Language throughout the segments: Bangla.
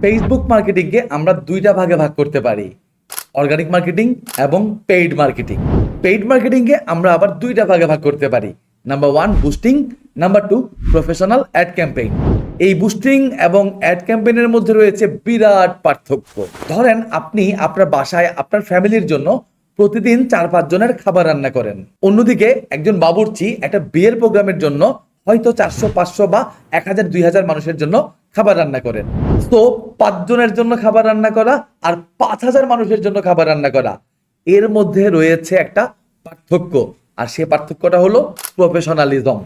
ফেসবুক মার্কেটিংকে আমরা দুইটা ভাগে ভাগ করতে পারি, অর্গানিক মার্কেটিং এবং পেইড মার্কেটিং। পেইড মার্কেটিংকে আমরা আবার দুইটা ভাগে ভাগ করতে পারি, number 1 boosting, number 2 professional ad campaign. এই বুস্টিং এবং অ্যাড ক্যাম্পেইনের মধ্যে রয়েছে বিরাট পার্থক্য। ধরেন আপনি আপনার বাসায় আপনার ফ্যামিলির জন্য প্রতিদিন 4-5 জনের খাবার রান্না করেন, অন্যদিকে একজন বাবুর্চি একটা বিয়ের প্রোগ্রামের জন্য হয়তো 400-500 বা 1000-2000 মানুষের জন্য খাবার রান্না করেন। তো 5 জনের জন্য খাবার রান্না করা আর 5000 মানুষের জন্য খাবার রান্না করা, এর মধ্যে রয়েছে একটা পার্থক্য, আর সে পার্থক্যটা হলো প্রফেশনালিজম।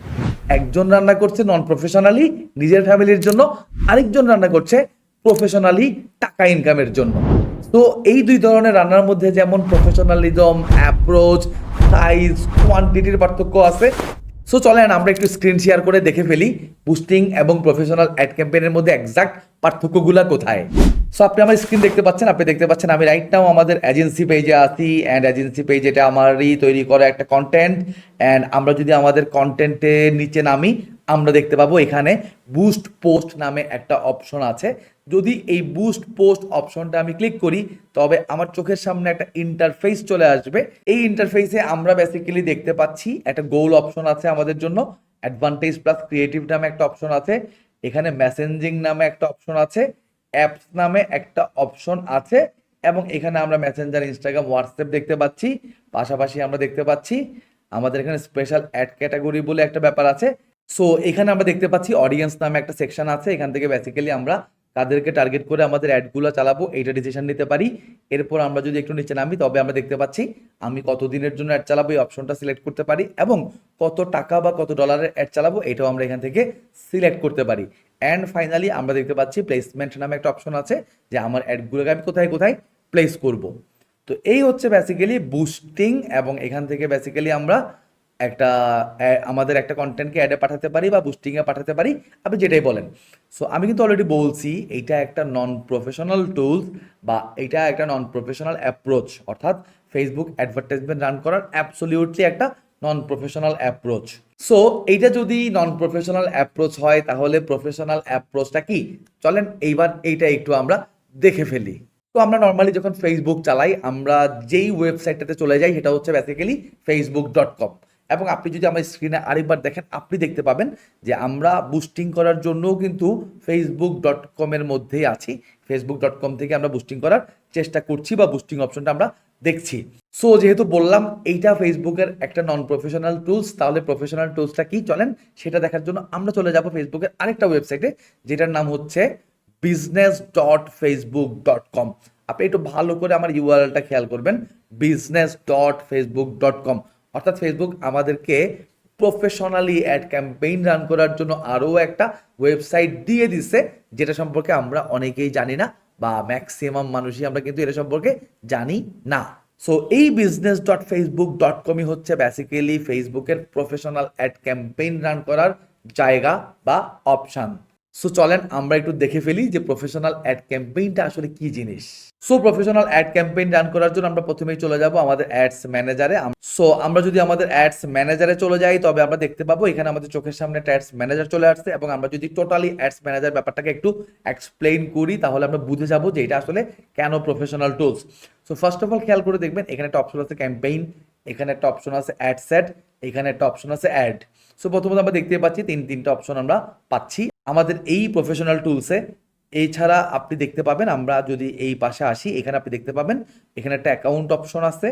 একজন রান্না করছে নন প্রফেশনালি নিজের ফ্যামিলির জন্য, আরেকজন রান্না করছে প্রফেশনালি টাকা ইনকামের জন্য। তো এই দুই ধরনের রান্নার মধ্যে যেমন প্রফেশনালিজম, অ্যাপ্রোচ, সাইজ, কোয়ান্টিটির পার্থক্য আছে। সো চলেন আমরা একটু স্ক্রিন শেয়ার করে দেখে ফেলি বুস্টিং এবং প্রফেশনাল অ্যাড ক্যাম্পেইনের মধ্যে এক্সাক্ট পার্থক্যগুলো কোথায়। সো আপনি আমার স্ক্রিন দেখতে পাচ্ছেন, আমি রাইট নাও আমাদের এজেন্সি পেজে আছি, অ্যান্ড এজেন্সি পেজ এটা আমারই তৈরি করা একটা কন্টেন্ট। অ্যান্ড আমরা যদি আমাদের কন্টেন্টের নিচে নামি, আমরা দেখতে পাবো এখানে বুস্ট পোস্ট নামে একটা অপশন আছে। যদি এই বুস্ট পোস্ট অপশনটা আমি ক্লিক করি, তবে আমার চোখের সামনে একটা ইন্টারফেস চলে আসবে। এই ইন্টারফেসে আমরা বেসিক্যালি দেখতে পাচ্ছি একটা গোল অপশন আছে আমাদের জন্য, অ্যাডভান্টেজ প্লাস ক্রিয়েটিভ নামে একটা অপশন আছে, এখানে মেসেঞ্জিং নামে একটা অপশন আছে, অ্যাপস নামে একটা অপশন আছে, এবং এখানে আমরা মেসেঞ্জার, ইনস্টাগ্রাম, হোয়াটসঅ্যাপ দেখতে পাচ্ছি। পাশাপাশি আমরা দেখতে পাচ্ছি আমাদের এখানে স্পেশাল অ্যাড ক্যাটাগরি বলে একটা ব্যাপার আছে। সো এখানে আমরা দেখতে পাচ্ছি অডিয়েন্স নামে একটা সেকশন আছে, এখান থেকে বেসিক্যালি আমরা কাদেরকে টার্গেট করে আমাদের অ্যাডগুলো চালাবো এইটা ডিসিশন নিতে পারি। এরপর আমরা যদি একটু নিচে নামি, তবে আমরা দেখতে পাচ্ছি আমি কত দিনের জন্য অ্যাড চালাবো এই অপশনটা সিলেক্ট করতে পারি, এবং কত টাকা বা কত ডলারের অ্যাড চালাবো এটাও আমরা এখান থেকে সিলেক্ট করতে পারি। অ্যান্ড ফাইনালি আমরা দেখতে পাচ্ছি প্লেসমেন্ট নামে একটা অপশন আছে, যে আমার অ্যাডগুলোকে আমি কোথায় কোথায় প্লেস করব। তো এই হচ্ছে বেসিক্যালি বুস্টিং, এবং এখান থেকে বেসিক্যালি আমরা একটা আমাদের একটা কন্টেন্টকে অ্যাডে পাঠাতে পারি বা বুস্টিংয়ে পাঠাতে পারি, আপনি যেটাই বলেন। সো আমি কিন্তু অলরেডি বলছি এইটা একটা নন প্রফেশনাল টুলস বা এটা একটা নন প্রফেশনাল অ্যাপ্রোচ, অর্থাৎ ফেসবুক অ্যাডভার্টাইজমেন্ট রান করার অ্যাবসলিউটলি একটা নন প্রফেশনাল অ্যাপ্রোচ। সো এইটা যদি নন প্রফেশনাল অ্যাপ্রোচ হয়, তাহলে প্রফেশনাল অ্যাপ্রোচটা কি? চলেন এইবার এইটা একটু আমরা দেখে ফেলি। তো আমরা নর্মালি যখন ফেসবুক চালাই, আমরা যেই ওয়েবসাইটটাতে চলে যাই সেটা হচ্ছে বেসিক্যালি facebook.com। এবং আপনি যদি আমার স্ক্রিনে আরেকবার দেখেন, আপনি দেখতে পাবেন যে আমরা বুস্টিং করার জন্যও কিন্তু facebook.com এর মধ্যেই আছি। facebook.com থেকে আমরা বুস্টিং করার চেষ্টা করছি বা বুস্টিং অপশনটা আমরা দেখছি। সো যেহেতু বললাম এইটা ফেসবুকের একটা নন প্রফেশনাল টুলস, তাহলে প্রফেশনাল টুলসটা কি চলেন সেটা দেখার জন্য আমরা চলে যাব ফেসবুকের আরেকটা ওয়েবসাইটে, যেটার নাম হচ্ছে business.facebook.com। আপনি একটু ভালো করে আমার ইউআরএলটা খেয়াল করবেন, business.facebook.com। অর্থাৎ ফেসবুক আমাদেরকে প্রফেশনালি অ্যাড ক্যাম্পেইন রান করার জন্য আরও একটা ওয়েবসাইট দিয়ে দিছে, যেটা সম্পর্কে আমরা অনেকেই জানি না, বা ম্যাক্সিমাম মানুষই আমরা কিন্তু এটা সম্পর্কে জানি না। সো এই business.facebook.com-ই হচ্ছে বেসিক্যালি ফেসবুকের প্রফেশনাল অ্যাড ক্যাম্পেইন রান করার জায়গা বা অপশান। সো চলেন আমরা একটু দেখে ফেলি যে প্রফেশনাল অ্যাড ক্যাম্পেইনটা আসলে কি জিনিস। So professional ad campaign run করার জন্য আমরা প্রথমেই চলে যাব আমাদের অ্যাডস ম্যানেজারে। সো আমরা যদি আমাদের অ্যাডস ম্যানেজারে চলে যাই, তবে আমরা দেখতে পাবো এখানে আমাদের চোখের সামনে একটা অ্যাডস ম্যানেজার চলে আসছে, এবং আমরা যদি টোটালি অ্যাডস ম্যানেজার ব্যাপারটাকে একটু এক্সপ্লেইন করি, তাহলে আমরা বুঝে যাবো যে এটা আসলে কেন professional tools. So first of all খেয়াল করে দেখবেন, এখানে একটা অপশন আছে ক্যাম্পেইন, এখানে একটা অপশন আছে অ্যাড সেট, এখানে একটা অপশন আছে অ্যাড। সো প্রথমত আমরা দেখতে পাচ্ছি তিনটা অপশন আমরা পাচ্ছি আমাদের এই প্রফেশনাল টুলসে। এছাড়া আপনি দেখতে পাবেন, আমরা যদি এই পাশে আসি, এখানে আপনি দেখতে পাবেন এখানে একটা অ্যাকাউন্ট অপশন আছে,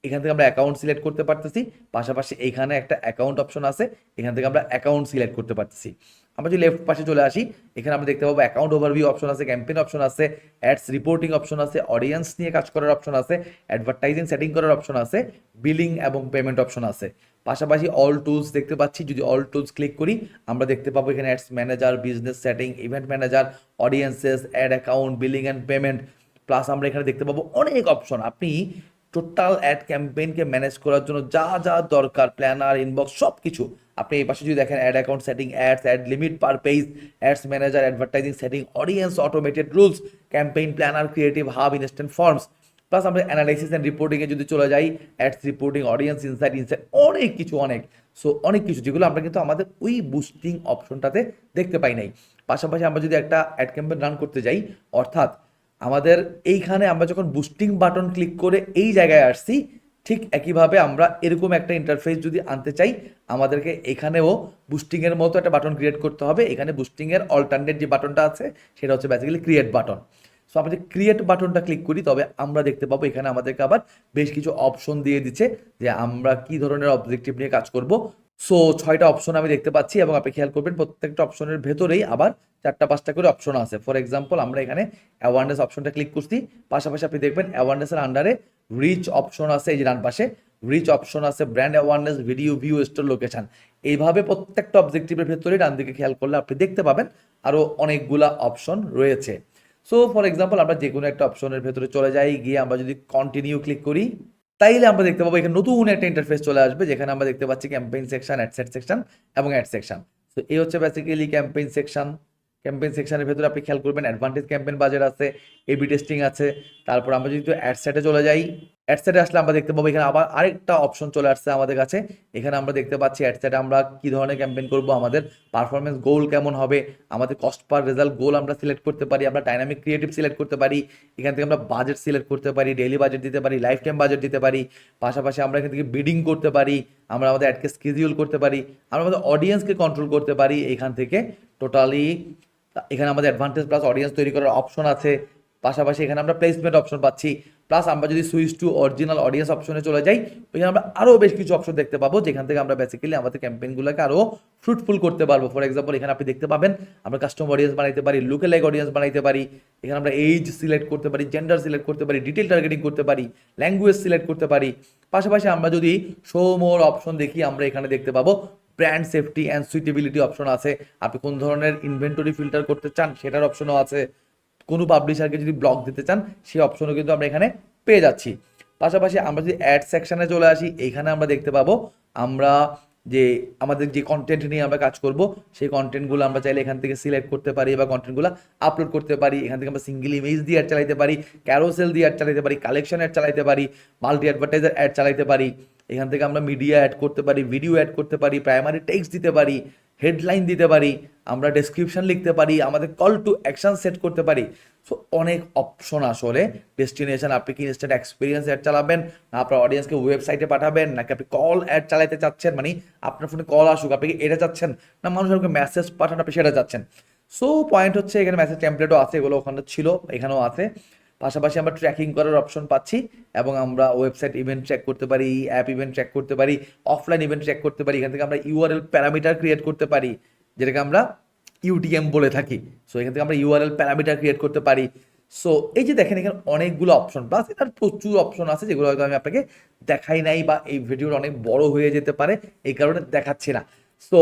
এখান থেকে আমরা অ্যাকাউন্ট সিলেক্ট করতে পারতেছি। পাশাপাশি এইখানে একটা অ্যাকাউন্ট অপশন আছে, এখান থেকে আমরা অ্যাকাউন্ট সিলেক্ট করতে পারতেছি। আমরা যদি লেফট পাশে চলে আসি, এখানে আমরা দেখতে পাবো অ্যাকাউন্ট ওভারভিউ অপশন আছে, ক্যাম্পেইন অপশন আছে, অ্যাডস রিপোর্টিং অপশন আছে, অডিয়েন্স নিয়ে কাজ করার অপশন আছে, অ্যাডভার্টাইজিং সেটিং করার অপশন আছে, বিলিং এবং পেমেন্ট অপশন আছে। পাশাপাশি অল টুলস দেখতে পাচ্ছি, যদি অল টুলস ক্লিক করি আমরা দেখতে পাবো এখানে ads manager, business setting, event manager, audiences, ad account, billing and payment. Plus আমরা এখানে দেখতে পাবো অনেক অপশন। আপনি টোটাল অ্যাড ক্যাম্পেইনকে ম্যানেজ করার জন্য যা যা দরকার, প্ল্যানার, ইনবক্স, সব কিছু আপনি এই পাশে যদি দেখেন, ad account setting, ads, ad limit per page, ads manager, advertising setting, audience, automated rules, campaign planner, creative hub, instant forms. Plus আমরা অ্যানালাইসিস অ্যান্ড রিপোর্টিংয়ে যদি চলে যাই, অ্যাডস রিপোর্টিং, অডিয়েন্স ইনসাইট, অনেক কিছু যেগুলো আমরা কিন্তু আমাদের ওই বুস্টিং অপশনটাতে দেখতে পাই নাই। পাশাপাশি আমরা যদি একটা অ্যাড ক্যাম্পেইন রান করতে যাই, অর্থাৎ আমাদের এইখানে আমরা যখন বুস্টিং বাটন ক্লিক করে এই জায়গায় আসছি, ঠিক একইভাবে আমরা এরকম একটা ইন্টারফেস যদি আনতে চাই, আমাদেরকে এখানেও বুস্টিংয়ের মতো একটা বাটন ক্রিয়েট করতে হবে। এখানে বুস্টিংয়ের অল্টারনেট যে বাটনটা আছে সেটা হচ্ছে বেসিক্যালি ক্রিয়েট বাটন। সো আমরা যদি ক্রিয়েট বাটনটা ক্লিক করি, তবে আমরা দেখতে পাবো এখানে আমাদেরকে আবার বেশ কিছু অপশন দিয়ে দিচ্ছে যে আমরা কি ধরনের অবজেক্টিভ নিয়ে কাজ করব। সো 6টা অপশন আমি দেখতে পাচ্ছি, এবং আপনি খেয়াল করবেন প্রত্যেকটা অপশনের ভেতরেই আবার 4টা-5টা করে অপশন আছে। ফর এক্সাম্পল, আমরা এখানে অ্যাওয়ারনেস অপশনটা ক্লিক করছি, পাশাপাশি আপনি দেখবেন অ্যাওয়ারনেসের আন্ডারে রিচ অপশন আছে, এই যে ডান পাশে রিচ অপশন আছে, brand awareness, video view, store location. এইভাবে প্রত্যেকটা অবজেক্টিভের ভেতরে ডান দিকে খেয়াল করলে আপনি দেখতে পাবেন আরও অনেকগুলা অপশন রয়েছে। সো ফর এক্সাম্পল, আমরা যে কোনো একটা অপশনের ভেতরে চলে যাই, গিয়ে আমরা যদি কন্টিনিউ ক্লিক করি, তাইলে আমরা দেখতে পাবো এখানে নতুন একটা ইন্টারফেস চলে আসবে, যেখানে আমরা দেখতে পাচ্ছি ক্যাম্পেইন সেকশন, অ্যাডসেট সেকশন এবং অ্যাড সেকশন। তো এই হচ্ছে বেসিক্যালি ক্যাম্পেইন সেকশন। ক্যাম্পেইন সেকশনের ভেতরে আপনি খেয়াল করবেন অ্যাডভান্টেজ ক্যাম্পেইন বাজার আছে, এবি টেস্টিং আছে। তারপর আমরা যদি অ্যাডসেটে চলে যাই, অ্যাডসেটে আসলে আমরা দেখতে পাবো এখানে আবার আরেকটা অপশন চলে আসছে আমাদের কাছে। এখানে আমরা দেখতে পাচ্ছি অ্যাডসেটে আমরা কি ধরনের ক্যাম্পেইন করব, আমাদের পারফরমেন্স গোল কেমন হবে, আমাদের কস্ট পার রেজাল্ট গোল আমরা সিলেক্ট করতে পারি, আমরা ডাইনামিক ক্রিয়েটিভ সিলেক্ট করতে পারি, এখান থেকে আমরা বাজেট সিলেক্ট করতে পারি, ডেইলি বাজেট দিতে পারি, লাইফ টাইম বাজেট দিতে পারি। পাশাপাশি আমরা এখান থেকে বিডিং করতে পারি, আমরা আমাদের অ্যাডকে স্কেডিউল করতে পারি, আমরা আমাদের অডিয়েন্সকে কন্ট্রোল করতে পারি এখান থেকে টোটালি। এখানে আমাদের অ্যাডভান্টেজ প্লাস অডিয়েন্স তৈরি করার অপশন আছে। পাশাপাশি এখানে আমরা প্লেসমেন্ট অপশন পাচ্ছি। প্লাস আমরা যদি সুইচ টু অরিজিনাল অডিয়েন্স অপশনে চলে যাই, ওইখানে আমরা আরও বেশ কিছু অপশন দেখতে পাবো, যেখান থেকে আমরা বেসিক্যালি আমাদের ক্যাম্পেইনগুলোকে আরও ফ্রুটফুল করতে পারবো। ফর এক্সাম্পল, এখানে আপনি দেখতে পাবেন আমরা কাস্টম অডিয়েন্স বানাইতে পারি, লুকেলাইক অডিয়েন্স বানাইতে পারি, এখানে আমরা এজ সিলেক্ট করতে পারি, জেন্ডার সিলেক্ট করতে পারি, ডিটেল টার্গেটিং করতে পারি, ল্যাঙ্গুয়েজ সিলেক্ট করতে পারি। পাশাপাশি আমরা যদি শো মোর অপশন দেখি, আমরা এখানে দেখতে পাবো brand safety and suitability option আছে। আপনি কোন ধরনের ইনভেন্টরি ফিল্টার করতে চান সেটার অপশনও আছে। কোনো পাবলিশারকে যদি ব্লক দিতে চান সেই অপশনও কিন্তু আমরা এখানে পেয়ে যাচ্ছি। পাশাপাশি আমরা যদি অ্যাড সেকশনে চলে আসি, এইখানে আমরা দেখতে পাবো আমরা যে আমাদের যে কন্টেন্ট নিয়ে আমরা কাজ করব সেই কন্টেন্টগুলো আমরা চাইলে এখান থেকে সিলেক্ট করতে পারি বা কন্টেন্টগুলো আপলোড করতে পারি। এখান থেকে আমরা সিঙ্গেল ইমেজ দিয়ে অ্যাড চালাইতে পারি, ক্যারোসেল দিয়ে অ্যাড চালাইতে পারি, কালেকশন অ্যাড চালাইতে পারি, মাল্টি অ্যাডভার্টাইজার অ্যাড চালাইতে পারি। এখান থেকে আমরা মিডিয়া অ্যাড করতে পারি, ভিডিও অ্যাড করতে পারি, প্রাইমারি টেক্সট দিতে পারি, হেডলাইন দিতে পারি, আমরা ডেসক্রিপশন লিখতে পারি, আমাদের কল টু অ্যাকশন সেট করতে পারি। সো অনেক অপশন আসলে। ডেস্টিনেশন, আপনি কি ইনস্ট্যান্ট এক্সপিরিয়েন্স অ্যাড চালাবেন, না আপনার অডিয়েন্সকে ওয়েবসাইটে পাঠাবেন, নাকি আপনি কল অ্যাড চালাতে চাচ্ছেন, মানে আপনার ফোনে কল আসুক, আপনি কি এটা চাচ্ছেন, না মানুষ আপনাকে মেসেজ পাঠান আপনি সেটা চাচ্ছেন। সো পয়েন্ট হচ্ছে এখানে মেসেজ টেমপ্লেটও আছে, এগুলো ওখানে ছিল, এখানেও আছে। পাশাপাশি আমরা ট্র্যাকিং করার অপশন পাচ্ছি, এবং আমরা ওয়েবসাইট ইভেন্ট ট্র্যাক করতে পারি, অ্যাপ ইভেন্ট ট্র্যাক করতে পারি, অফলাইন ইভেন্ট ট্র্যাক করতে পারি। এখান থেকে আমরা ইউআরএল প্যারামিটার ক্রিয়েট করতে পারি, যেটাকে আমরা ইউটিএম বলে থাকি। সো এখান থেকে আমরা ইউআরএল প্যারামিটার ক্রিয়েট করতে পারি। সো এই যে দেখেন এখানে অনেকগুলো অপশন, প্লাস এটার প্রচুর অপশন আছে যেগুলো হয়তো আমি আপনাকে দেখাই নাই, বা এই ভিডিওটা অনেক বড় হয়ে যেতে পারে, এই কারণে দেখাচ্ছি না। সো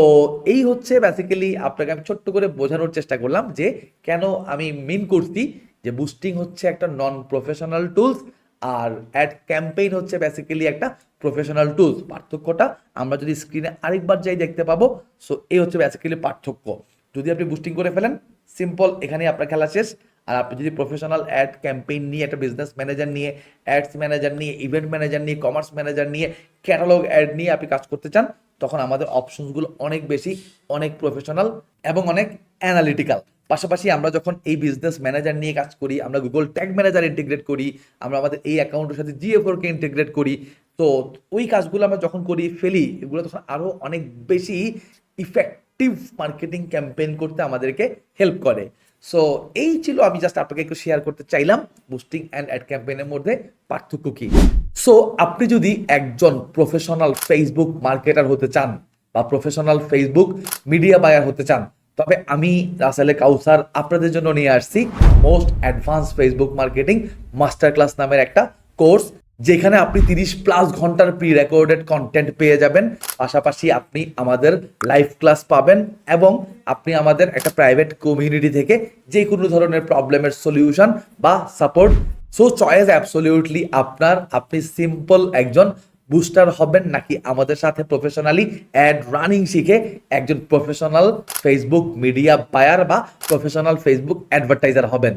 এই হচ্ছে বেসিক্যালি আপনাকে আমি ছোট্ট করে বোঝানোর চেষ্টা করলাম যে কেন আমি মিন করছি যে বুস্টিং হচ্ছে একটা নন প্রফেশনাল টুলস, আর অ্যাড ক্যাম্পেইন হচ্ছে বেসিক্যালি একটা প্রফেশনাল টুলস। পার্থক্যটা আমরা যদি স্ক্রিনে আরেকবার যাই দেখতে পাবো। সো এই হচ্ছে বেসিক্যালি পার্থক্য। যদি আপনি বুস্টিং করে ফেলেন, সিম্পল, এখানেই আপনার খেলা শেষ। আর আপনি যদি প্রফেশনাল অ্যাড ক্যাম্পেইন নিয়ে, একটা বিজনেস ম্যানেজার নিয়ে, অ্যাডস ম্যানেজার নিয়ে, ইভেন্ট ম্যানেজার নিয়ে, কমার্স ম্যানেজার নিয়ে, ক্যাটালগ অ্যাড নিয়ে আপনি কাজ করতে চান, তখন আমাদের অপশনসগুলো অনেক বেশি, অনেক প্রফেশনাল এবং অনেক অ্যানালিটিক্যাল। পাশাপাশি আমরা যখন এই বিজনেস ম্যানেজার নিয়ে কাজ করি, আমরা গুগল ট্যাগ ম্যানেজার ইন্টিগ্রেট করি, আমরা আমাদের এই অ্যাকাউন্টের সাথে জিএফওরকে ইন্টিগ্রেট করি, তো ওই কাজগুলো আমরা যখন করি ফেলি, এগুলো তখন আরও অনেক বেশি ইফেক্টিভ মার্কেটিং ক্যাম্পেইন করতে আমাদেরকে হেল্প করে। সো এই ছিল, আমি জাস্ট আপনাকে একটু শেয়ার করতে চাইলাম বুস্টিং অ্যান্ড অ্যাড ক্যাম্পেইনের মধ্যে পার্থক্য কী। সো আপনি যদি একজন প্রফেশনাল ফেসবুক মার্কেটার হতে চান বা প্রফেশনাল ফেসবুক মিডিয়া বায়ার হতে চান, তবে আমি রাসেল কাউসার আপনাদের জন্য নিয়ে আসছি most advance Facebook marketing master class নামের একটা কোর্স, যেখানে আপনি 30+ ঘন্টার প্রি রেকর্ডেড কন্টেন্ট পেয়ে যাবেন। পাশাপাশি আপনি আমাদের লাইভ ক্লাস পাবেন, এবং আপনি আমাদের একটা প্রাইভেট কমিউনিটি থেকে যে কোনো ধরনের প্রবলেমের সলিউশন বা সাপোর্ট। সো চয়েস অ্যাবসলিউটলি আপনার। আপনি সিম্পল একজন বুস্টার হবেন, নাকি আমাদের সাথে প্রফেশনালি অ্যাড রানিং শিখে একজন প্রফেশনাল ফেসবুক মিডিয়া বায়ার বা প্রফেশনাল ফেসবুক অ্যাডভার্টাইজার হবেন।